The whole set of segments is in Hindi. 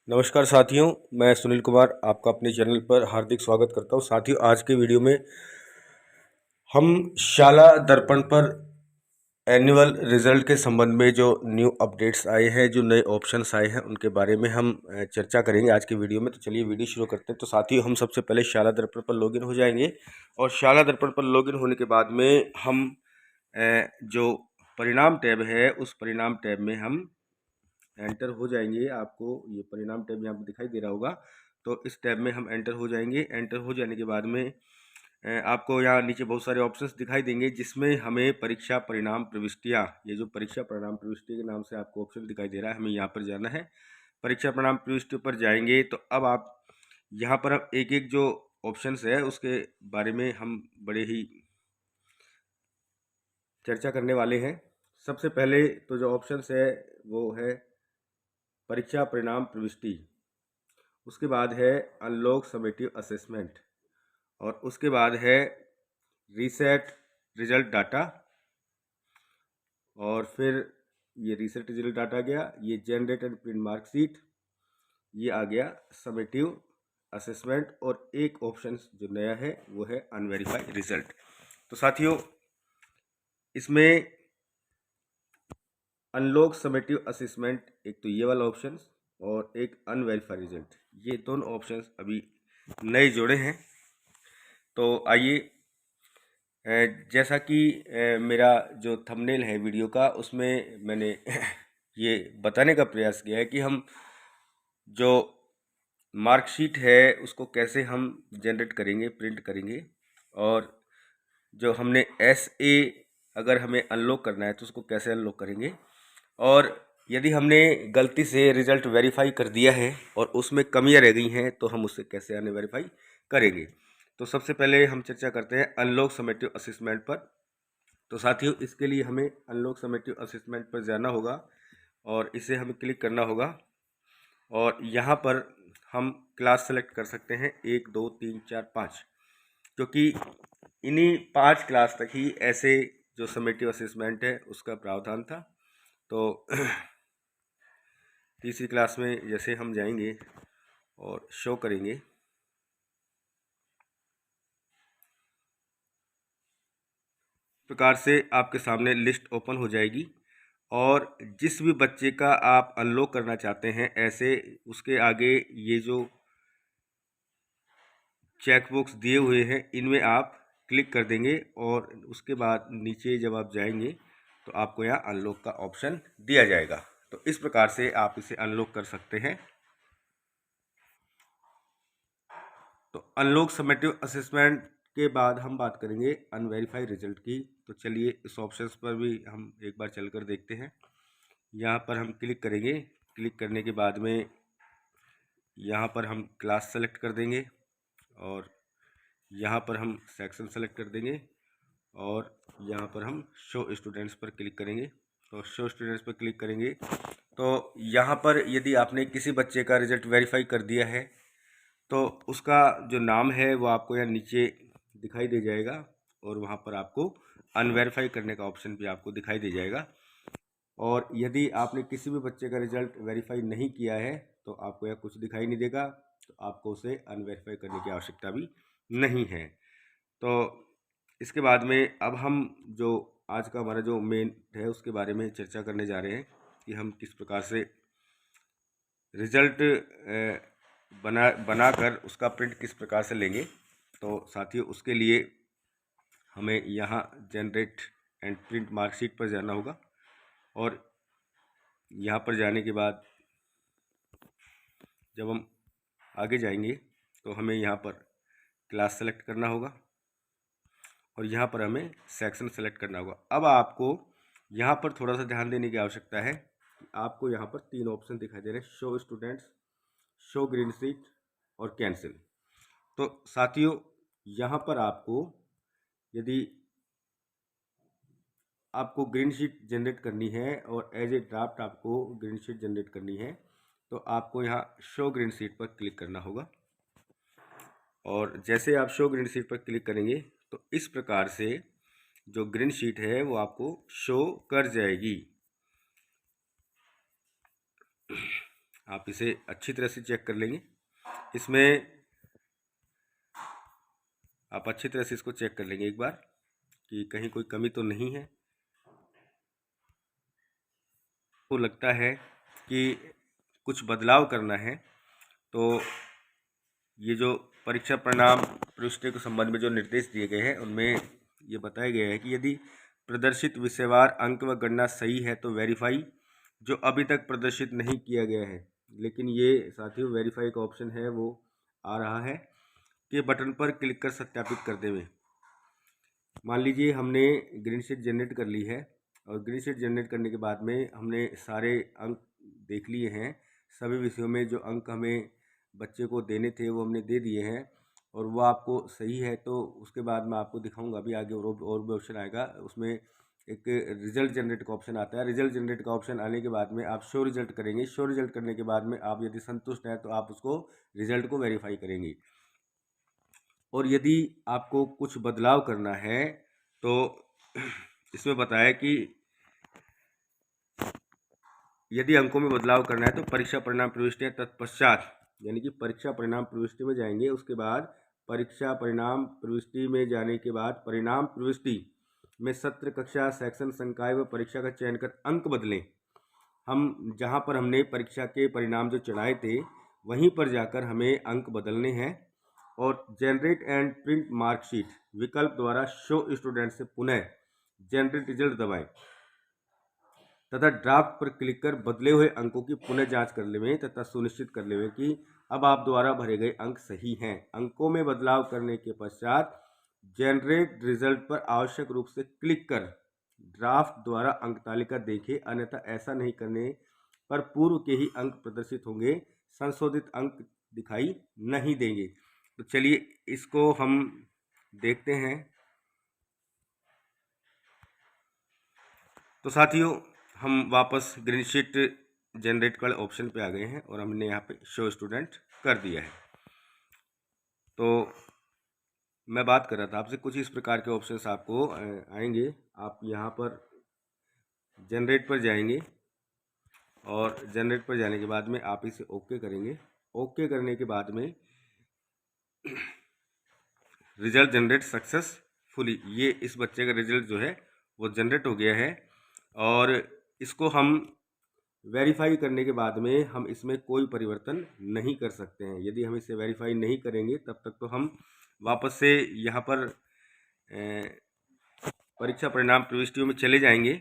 नमस्कार साथियों, मैं सुनील कुमार आपका अपने चैनल पर हार्दिक स्वागत करता हूं। साथियों, आज के वीडियो में हम शाला दर्पण पर एनुअल रिजल्ट के संबंध में जो न्यू अपडेट्स आए हैं, जो नए ऑप्शंस आए हैं, उनके बारे में हम चर्चा करेंगे आज के वीडियो में। तो चलिए वीडियो शुरू करते हैं। तो साथियों, हम सबसे पहले शाला दर्पण पर लॉगिन हो जाएंगे और शाला दर्पण पर लॉगिन होने के बाद में हम जो परिणाम टैब है, उस परिणाम टैब में हम एंटर हो जाएंगे। आपको ये परिणाम टैब यहाँ पर दिखाई दे रहा होगा, तो इस टैब में हम एंटर हो जाएंगे। एंटर हो जाने के बाद में आपको यहाँ नीचे बहुत सारे ऑप्शंस दिखाई देंगे, जिसमें हमें परीक्षा परिणाम प्रविष्टियाँ, ये जो परीक्षा परिणाम प्रविष्टि के नाम से आपको ऑप्शन दिखाई दे रहा है, हमें यहाँ पर जाना है। परीक्षा परिणाम प्रविष्टि पर जाएंगे तो अब आप यहाँ पर अब एक एक जो ऑप्शंस है उसके बारे में हम बड़े ही चर्चा करने वाले हैं। सबसे पहले तो जो ऑप्शंस है वो है परीक्षा परिणाम प्रविष्टि, उसके बाद है अनलॉक समेटिव असेसमेंट, और उसके बाद है रीसेट रिजल्ट डाटा, और फिर ये रीसेट रिजल्ट डाटा गया, ये जनरेट एंड प्रिंट मार्कशीट, ये आ गया समेटिव असेसमेंट, और एक ऑप्शन जो नया है वो है अनवेरीफाइड रिजल्ट। तो साथियों, इसमें अनलॉक समेटिव असेसमेंट एक तो ये वाला ऑप्शन और एक अनवेरीफाइड रिजल्ट, ये दोनों ऑप्शंस अभी नए जोड़े हैं। तो आइए, जैसा कि मेरा जो थंबनेल है वीडियो का, उसमें मैंने ये बताने का प्रयास किया है कि हम जो मार्कशीट है उसको कैसे हम जनरेट करेंगे, प्रिंट करेंगे, और जो हमने SA अगर हमें अनलॉक करना है तो उसको कैसे अनलॉक करेंगे, और यदि हमने गलती से रिज़ल्ट वेरीफाई कर दिया है और उसमें कमियां रह गई हैं तो हम उससे कैसे अनवेरीफाई करेंगे। तो सबसे पहले हम चर्चा करते हैं अनलॉक समेटिव असेसमेंट पर। तो साथियों, इसके लिए हमें अनलॉक समेटिव असेसमेंट पर जाना होगा और इसे हमें क्लिक करना होगा, और यहाँ पर हम क्लास सेलेक्ट कर सकते हैं 1 2 3 4 5, क्योंकि इन्हीं 5 क्लास तक ही ऐसे जो समेटिव असेसमेंट है उसका प्रावधान था। तो तीसरी क्लास में जैसे हम जाएंगे और शो करेंगे, प्रकार से आपके सामने लिस्ट ओपन हो जाएगी, और जिस भी बच्चे का आप अनलॉक करना चाहते हैं ऐसे, उसके आगे ये जो चेक बॉक्स दिए हुए हैं इनमें आप क्लिक कर देंगे, और उसके बाद नीचे जब आप जाएंगे तो आपको यहाँ अनलॉक का ऑप्शन दिया जाएगा। तो इस प्रकार से आप इसे अनलॉक कर सकते हैं। तो अनलॉक समेटिव असेसमेंट के बाद हम बात करेंगे अनवेरीफाइड रिजल्ट की। तो चलिए इस ऑप्शंस पर भी हम एक बार चलकर देखते हैं। यहाँ पर हम क्लिक करेंगे। क्लिक करने के बाद में यहाँ पर हम क्लास सेलेक्ट कर देंगे, और यहाँ पर हम सेक्शन सेलेक्ट कर देंगे, और यहाँ पर हम शो स्टूडेंट्स पर क्लिक करेंगे। तो शो स्टूडेंट्स पर क्लिक करेंगे तो यहाँ पर यदि आपने किसी बच्चे का रिजल्ट वेरीफाई कर दिया है तो उसका जो नाम है वो आपको यहाँ नीचे दिखाई दे जाएगा, और वहाँ पर आपको अनवेरीफाई करने का ऑप्शन भी आपको दिखाई दे जाएगा। और यदि आपने किसी भी बच्चे का रिजल्ट वेरीफाई नहीं किया है तो आपको यहाँ कुछ दिखाई नहीं देगा, तो आपको उसे अनवेरीफाई करने की आवश्यकता भी नहीं है। तो इसके बाद में अब हम जो आज का हमारा जो मेन है उसके बारे में चर्चा करने जा रहे हैं कि हम किस प्रकार से रिजल्ट बनाकर उसका प्रिंट किस प्रकार से लेंगे। तो साथियों, उसके लिए हमें यहाँ जनरेट एंड प्रिंट मार्कशीट पर जाना होगा, और यहाँ पर जाने के बाद जब हम आगे जाएंगे तो हमें यहाँ पर क्लास सेलेक्ट करना होगा, और यहाँ पर हमें सेक्शन सेलेक्ट करना होगा। अब आपको यहाँ पर थोड़ा सा ध्यान देने की आवश्यकता है कि आपको यहाँ पर 3 ऑप्शन दिखाई दे रहे हैं, show students, show green sheet और कैंसिल। तो साथियों, यहाँ पर आपको यदि आपको ग्रीन शीट जनरेट करनी है और एज ए ड्राफ्ट आपको ग्रीन शीट जनरेट करनी है तो आपको यहाँ शो ग्रीन शीट पर क्लिक करना होगा, और जैसे आप शो ग्रीन शीट पर क्लिक करेंगे तो इस प्रकार से जो ग्रीन शीट है वो आपको शो कर जाएगी। आप इसे अच्छी तरह से चेक कर लेंगे। इसमें आप अच्छी तरह से इसको चेक कर लेंगे एक बार कि कहीं कोई कमी तो नहीं है। तो लगता है कि कुछ बदलाव करना है तो ये जो परीक्षा परिणाम प्रविष्टि के संबंध में जो निर्देश दिए गए हैं उनमें ये बताया गया है कि यदि प्रदर्शित विषयवार अंक व गणना सही है तो वेरीफाई, जो अभी तक प्रदर्शित नहीं किया गया है, लेकिन ये साथियों वेरीफाई का ऑप्शन है वो आ रहा है कि बटन पर क्लिक कर सत्यापित कर देवें। मान लीजिए हमने ग्रीन शीट जनरेट कर ली है और ग्रीन शीट जनरेट करने के बाद में हमने सारे अंक देख लिए हैं, सभी विषयों में जो अंक हमें बच्चे को देने थे वो हमने दे दिए हैं और वो आपको सही है। तो उसके बाद मैं आपको दिखाऊंगा अभी आगे और भी ऑप्शन आएगा, उसमें एक रिजल्ट जनरेट का ऑप्शन आता है। रिजल्ट जनरेट का ऑप्शन आने के बाद में आप शो रिजल्ट करेंगे। शो रिजल्ट करने के बाद में आप यदि संतुष्ट हैं तो आप उसको रिजल्ट को वेरीफाई करेंगे। और यदि आपको कुछ बदलाव करना है तो इसमें बताया कि यदि अंकों में बदलाव करना है तो परीक्षा परिणाम प्रविष्टि तत्पश्चात, यानी कि परीक्षा परिणाम प्रविष्टि में जाएंगे, उसके बाद परीक्षा परिणाम प्रविष्टि में जाने के बाद परिणाम प्रविष्टि में सत्र, कक्षा, सेक्शन, संकाय व परीक्षा का चयन कर अंक बदलें। हम जहां पर हमने परीक्षा के परिणाम जो चढ़ाए थे वहीं पर जाकर हमें अंक बदलने हैं और जनरेट एंड प्रिंट मार्कशीट विकल्प द्वारा शो स्टूडेंट से पुनः जनरेट रिजल्ट दबाएं तथा ड्राफ्ट पर क्लिक कर बदले हुए अंकों की पुनः जांच कर लें तथा सुनिश्चित कर लें कि अब आप द्वारा भरे गए अंक सही हैं। अंकों में बदलाव करने के पश्चात जनरेट रिजल्ट पर आवश्यक रूप से क्लिक कर ड्राफ्ट द्वारा अंक तालिका देखें, अन्यथा ऐसा नहीं करने पर पूर्व के ही अंक प्रदर्शित होंगे, संशोधित अंक दिखाई नहीं देंगे। तो चलिए इसको हम देखते हैं। तो साथियों हम वापस ग्रीन शीट जनरेट वाले ऑप्शन पे आ गए हैं और हमने यहाँ पे शो स्टूडेंट कर दिया है। तो मैं बात कर रहा था आपसे, कुछ इस प्रकार के ऑप्शंस आपको आएंगे। आप यहाँ पर जनरेट पर जाएंगे और जनरेट पर जाने के बाद में आप इसे ओके करेंगे। ओके करने के बाद में रिजल्ट जनरेट सक्सेसफुली, ये इस बच्चे का रिजल्ट जो है वो जनरेट हो गया है और इसको हम वेरीफाई करने के बाद में हम इसमें कोई परिवर्तन नहीं कर सकते हैं। यदि हम इसे वेरीफाई नहीं करेंगे तब तक तो हम वापस से यहाँ पर परीक्षा परिणाम प्रविष्टियों में चले जाएंगे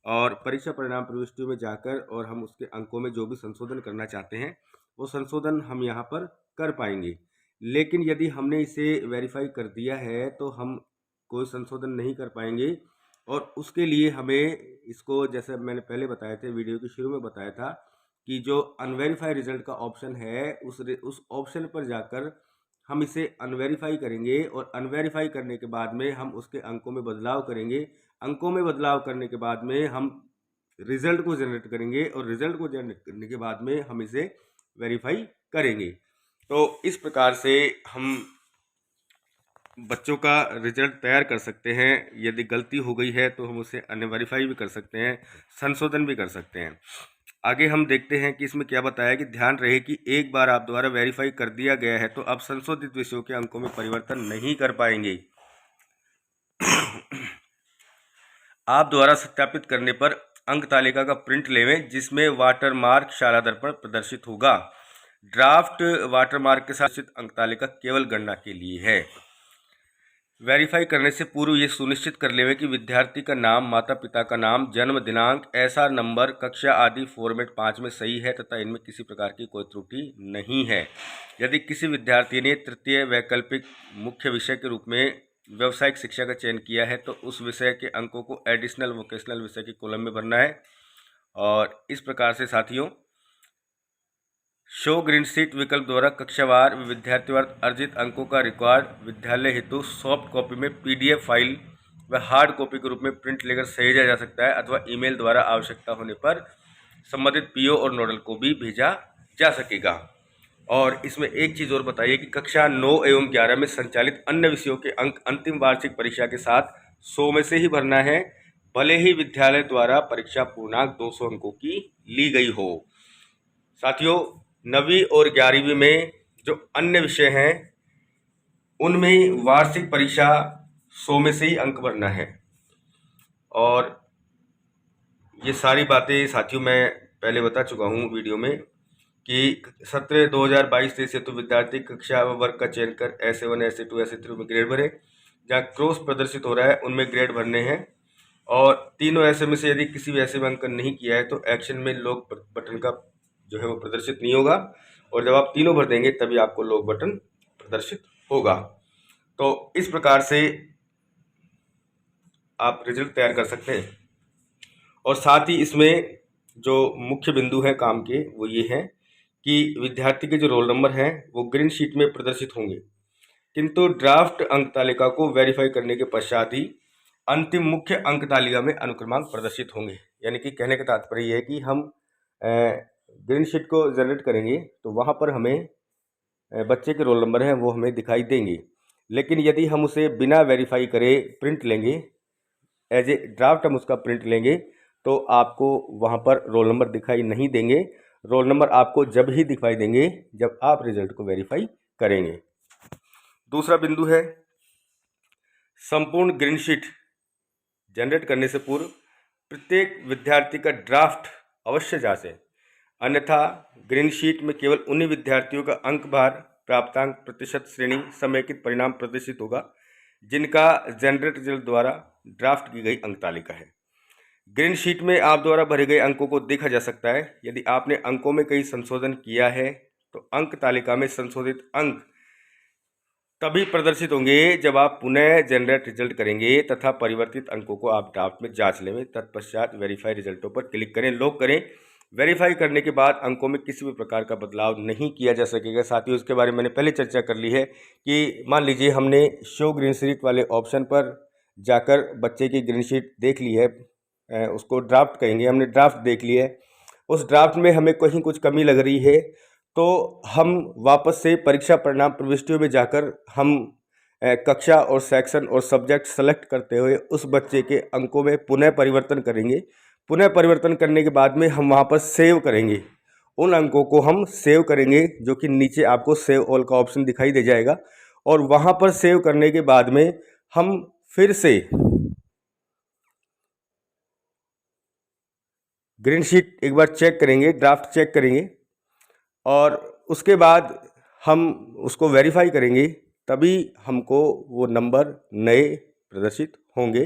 और परीक्षा परिणाम प्रविष्टियों में जाकर और हम उसके अंकों में जो भी संशोधन करना चाहते हैं वो संशोधन हम यहाँ पर कर पाएंगे। लेकिन यदि हमने इसे वेरीफाई कर दिया है तो हम कोई संशोधन नहीं कर पाएंगे और उसके लिए हमें इसको, जैसे मैंने पहले बताया था, वीडियो के शुरू में बताया था कि जो अनवेरीफाई रिजल्ट का ऑप्शन है उस ऑप्शन पर जाकर हम इसे अनवेरीफाई करेंगे और अनवेरीफाई करने के बाद में हम उसके अंकों में बदलाव करेंगे। अंकों में बदलाव करने के बाद में हम रिजल्ट को जनरेट करेंगे और रिजल्ट को जनरेट करने के बाद में हम इसे वेरीफाई करेंगे। तो इस प्रकार से हम बच्चों का रिजल्ट तैयार कर सकते हैं। यदि गलती हो गई है तो हम उसे अनवेरीफाई भी कर सकते हैं, संशोधन भी कर सकते हैं। आगे हम देखते हैं कि इसमें क्या बताया कि ध्यान रहे कि एक बार आप द्वारा वेरीफाई कर दिया गया है तो अब संशोधित विषयों के अंकों में परिवर्तन नहीं कर पाएंगे। आप द्वारा सत्यापित करने पर अंक तालिका का प्रिंट लेवें जिसमें वाटरमार्क शाला दर्पण प्रदर्शित होगा। ड्राफ्ट वाटरमार्क के साथ अंक तालिका केवल गणना के लिए है। वेरीफाई करने से पूर्व ये सुनिश्चित कर लेवे कि विद्यार्थी का नाम, माता पिता का नाम, जन्म दिनांक, एसआर नंबर, कक्षा आदि फॉर्मेट 5 में सही है तथा इनमें किसी प्रकार की कोई त्रुटि नहीं है। यदि किसी विद्यार्थी ने तृतीय वैकल्पिक मुख्य विषय के रूप में व्यावसायिक शिक्षा का चयन किया है तो उस विषय के अंकों को एडिशनल वोकेशनल विषय के कॉलम में भरना है। और इस प्रकार से साथियों शो ग्रीन शीट विकल्प द्वारा कक्षावार विद्यार्थिवार अर्जित अंकों का रिकॉर्ड विद्यालय हेतु सॉफ्ट कॉपी में पीडीएफ फाइल व हार्ड कॉपी के रूप में प्रिंट लेकर सहेजा जा सकता है अथवा ईमेल द्वारा आवश्यकता होने पर संबंधित पीओ और नोडल को भी भेजा जा सकेगा। और इसमें एक चीज़ और बताइए कि कक्षा 9 एवं 11 में संचालित अन्य विषयों के अंक अंतिम वार्षिक परीक्षा के साथ 100 में से ही भरना है, भले ही विद्यालय द्वारा परीक्षा पूर्णांक 200 अंकों की ली गई हो। साथियों 9वीं और 11वीं में जो अन्य विषय हैं उनमें वार्षिक परीक्षा 100 में से ही अंक भरना है। और ये सारी बातें साथियों मैं पहले बता चुका हूँ वीडियो में कि सत्र 2022-23 हेतु विद्यार्थी कक्षा व वर्ग का चयन कर ऐसे 1 ऐसे 2 ऐसे 3 में ग्रेड भरे। जहाँ क्रॉस प्रदर्शित हो रहा है उनमें ग्रेड भरने हैं। और तीनों ऐसे में से यदि किसी भी ऐसे में अंकन नहीं किया है तो एक्शन में लॉक बटन का जो है वो प्रदर्शित नहीं होगा, और जब आप तीनों भर देंगे तभी आपको लॉक बटन प्रदर्शित होगा। तो इस प्रकार से आप रिजल्ट तैयार कर सकते हैं। और साथ ही इसमें जो मुख्य बिंदु है काम के वो ये है कि विद्यार्थी के जो रोल नंबर हैं वो ग्रीन शीट में प्रदर्शित होंगे, किंतु ड्राफ्ट अंक तालिका को वेरीफाई करने के पश्चात ही अंतिम मुख्य अंक तालिका में अनुक्रमांक प्रदर्शित होंगे। यानी कि कहने का तात्पर्य यह है कि हम ग्रीन शीट को जनरेट करेंगे तो वहाँ पर हमें बच्चे के रोल नंबर हैं वो हमें दिखाई देंगे, लेकिन यदि हम उसे बिना वेरीफाई करे प्रिंट लेंगे, एज ए ड्राफ्ट हम उसका प्रिंट लेंगे, तो आपको वहाँ पर रोल नंबर दिखाई नहीं देंगे। रोल नंबर आपको जब ही दिखाई देंगे जब आप रिजल्ट को वेरीफाई करेंगे। दूसरा बिंदु है संपूर्ण ग्रीन शीट जनरेट करने से पूर्व प्रत्येक विद्यार्थी का ड्राफ्ट अवश्य जांचें, अन्यथा ग्रीन शीट में केवल उन्हीं विद्यार्थियों का अंक भार, प्राप्तांक, प्रतिशत श्रेणी, समेकित परिणाम प्रदर्शित होगा जिनका जनरेट रिजल्ट द्वारा ड्राफ्ट की गई अंक तालिका है। ग्रीन शीट में आप द्वारा भरे गए अंकों को देखा जा सकता है। यदि आपने अंकों में कई संशोधन किया है तो अंक तालिका में संशोधित अंक तभी प्रदर्शित होंगे जब आप पुनः जनरेट रिजल्ट करेंगे तथा परिवर्तित अंकों को आप ड्राफ्ट में जांच लेंगे। तत्पश्चात वेरीफाई रिजल्टों पर क्लिक करें, लॉक करें। वेरीफाई करने के बाद अंकों में किसी भी प्रकार का बदलाव नहीं किया जा सकेगा। साथ ही उसके बारे में मैंने पहले चर्चा कर ली है कि मान लीजिए हमने शो ग्रीन शीट वाले ऑप्शन पर जाकर बच्चे की ग्रीन शीट देख ली है, उसको ड्राफ्ट कहेंगे, हमने ड्राफ्ट देख लिया है, उस ड्राफ्ट में हमें कहीं कुछ कमी लग रही है तो हम वापस से परीक्षा परिणाम प्रविष्टियों में जाकर हम कक्षा और सेक्शन और सब्जेक्ट सेलेक्ट करते हुए उस बच्चे के अंकों में पुनः परिवर्तन करेंगे। पुनः परिवर्तन करने के बाद में हम वहाँ पर सेव करेंगे, उन अंकों को हम सेव करेंगे जो कि नीचे आपको सेव ऑल का ऑप्शन दिखाई दे जाएगा। और वहाँ पर सेव करने के बाद में हम फिर से ग्रीन शीट एक बार चेक करेंगे, ड्राफ्ट चेक करेंगे और उसके बाद हम उसको वेरीफाई करेंगे, तभी हमको वो नंबर नए प्रदर्शित होंगे,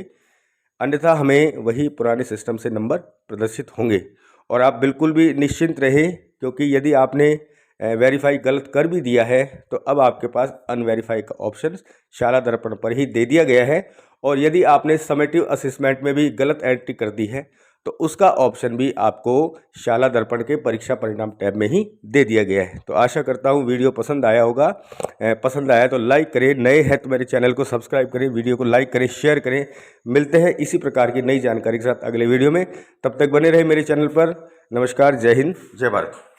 अन्यथा हमें वही पुराने सिस्टम से नंबर प्रदर्शित होंगे। और आप बिल्कुल भी निश्चिंत रहें, क्योंकि यदि आपने वेरीफाई गलत कर भी दिया है तो अब आपके पास अनवेरीफाई का ऑप्शन शाला दर्पण पर ही दे दिया गया है। और यदि आपने समेटिव असेसमेंट में भी गलत एंट्री कर दी है तो उसका ऑप्शन भी आपको शाला दर्पण के परीक्षा परिणाम टैब में ही दे दिया गया है। तो आशा करता हूँ वीडियो पसंद आया होगा। पसंद आया तो लाइक करें, नए हैं तो मेरे चैनल को सब्सक्राइब करें, वीडियो को लाइक करें, शेयर करें। मिलते हैं इसी प्रकार की नई जानकारी के साथ अगले वीडियो में, तब तक बने रहे मेरे चैनल पर। नमस्कार, जय हिंद, जय भारत।